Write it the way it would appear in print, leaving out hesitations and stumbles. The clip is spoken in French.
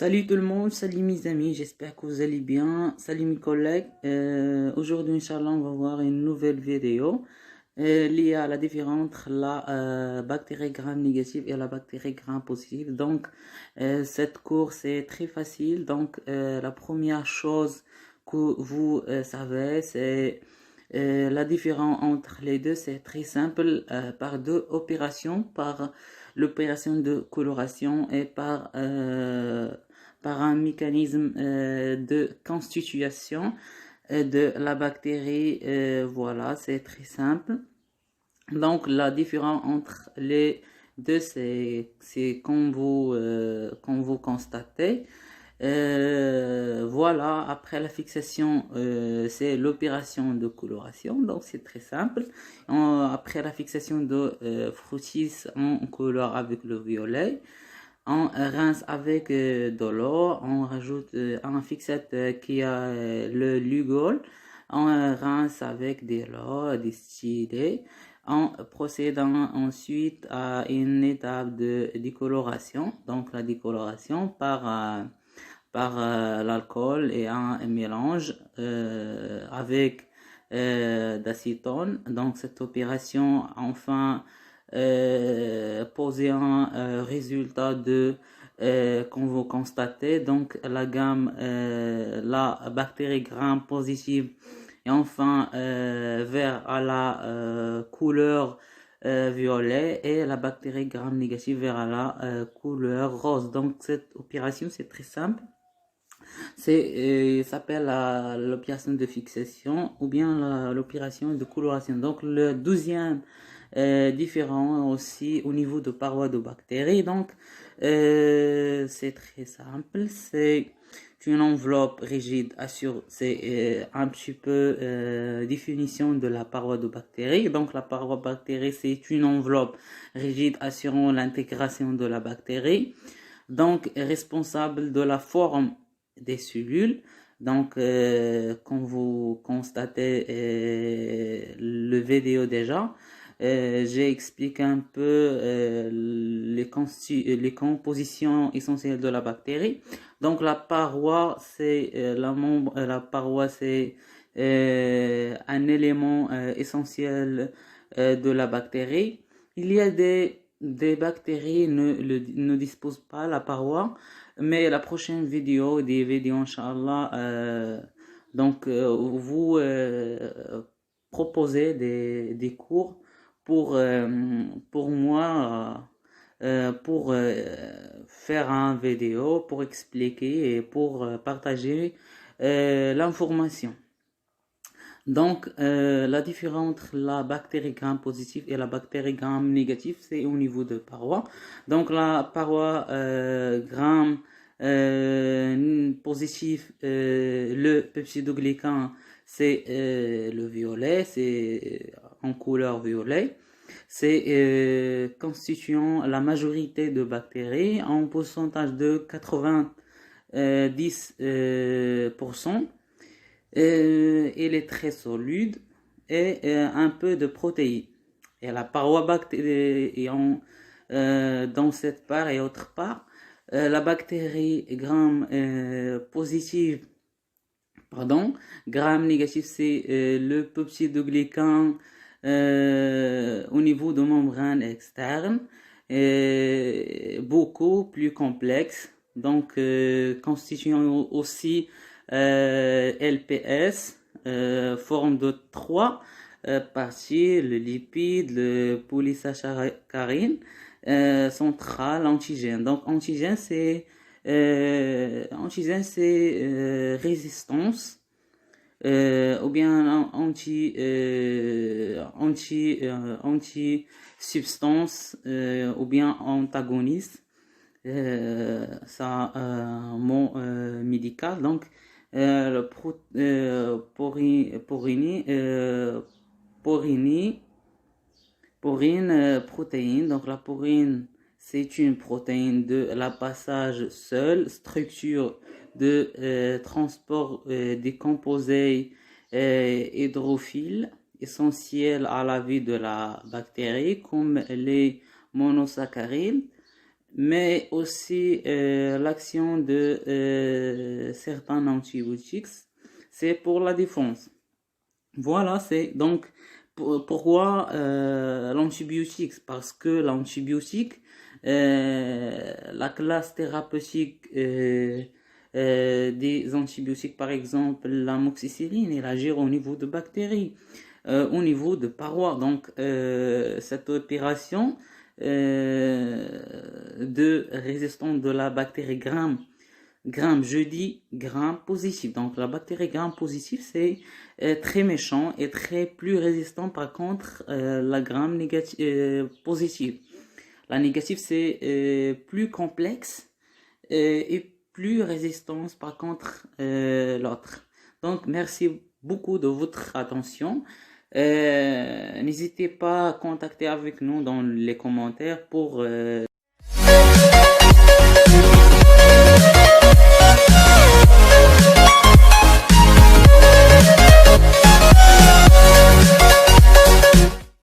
Salut tout le monde, salut mes amis, j'espère que vous allez bien. Salut mes collègues. Aujourd'hui, Inch'Allah, on va voir une nouvelle vidéo liée à la différence entre la bactérie gram négative et la bactérie gram positive. Donc, cette course est très facile. Donc, la première chose que vous savez, c'est la différence entre les deux. C'est très simple par deux opérations, par l'opération de coloration et par un mécanisme de constitution de la bactérie. Voilà, c'est très simple. Donc, la différence entre les deux, c'est comme vous constatez. Voilà, après la fixation, c'est l'opération de coloration, donc c'est très simple. Après la fixation de fructis, on colore avec le violet. On rince avec de l'eau, on rajoute un fixette qui a le lugol, on rince avec de l'eau distillée. On procède ensuite à une étape de décoloration, donc la décoloration par l'alcool et un mélange avec d'acétone. Donc cette opération enfin poser un résultat de comme vous constatez, donc la gamme la bactérie gram positive et enfin vert à la couleur violet et la bactérie gram négative vers la couleur rose. Donc cette opération c'est très simple. S'appelle l'opération de fixation ou bien l'opération de coloration. Donc le deuxième différent aussi au niveau de parois de bactéries. Donc c'est très simple. C'est une enveloppe rigide assure, c'est un petit peu définition de la paroi de bactéries. Donc la paroi bactérie c'est une enveloppe rigide assurant l'intégration de la bactérie. Donc responsable de la forme des cellules. Donc, comme vous constatez le vidéo déjà, j'ai expliqué un peu les compositions essentielles de la bactérie. Donc, la paroi, c'est la paroi, c'est un élément essentiel de la bactérie. Il y a des bactéries ne disposent pas de la paroi, mais la prochaine vidéo, des vidéos, Inch'Allah, vous proposez des cours pour moi, pour faire un vidéo, pour expliquer et pour partager l'information. Donc, la différence entre la bactérie gram positive et la bactérie gram négative, c'est au niveau de paroi. Donc, la paroi gram positif, le peptidoglycan, c'est le violet, c'est en couleur violet. C'est constituant la majorité de bactéries en pourcentage de 90%. Il est très solide et un peu de protéines. Et la paroi bactérienne dans cette part et autre part, la bactérie gram positive, pardon, gram négatif, c'est le peptidoglycan au niveau de membrane externe, beaucoup plus complexe, donc constituant aussi LPS, forme de 3 parties, le lipide, le polysaccharide, central, antigène. Donc antigène c'est résistance ou bien anti-substance ou bien antagoniste. Ça mot médical. Donc porine protéine. Donc la porine c'est une protéine de la passage seule, structure de transport des composés hydrophiles essentiels à la vie de la bactérie comme les monosaccharides. mais aussi l'action de certains antibiotiques, c'est pour la défense. Voilà, c'est donc pourquoi l'antibiotique? Parce que l'antibiotique, la classe thérapeutique des antibiotiques, par exemple l'amoxicilline, elle agit au niveau de bactéries, au niveau de parois. Donc, cette opération de résistance de la bactérie Gram, je dis gram positif. Donc la bactérie gram positif, c'est très méchant et très plus résistant par contre la gram positive. La négative, c'est plus complexe et plus résistance par contre l'autre. Donc merci beaucoup de votre attention. N'hésitez pas à contacter avec nous dans les commentaires pour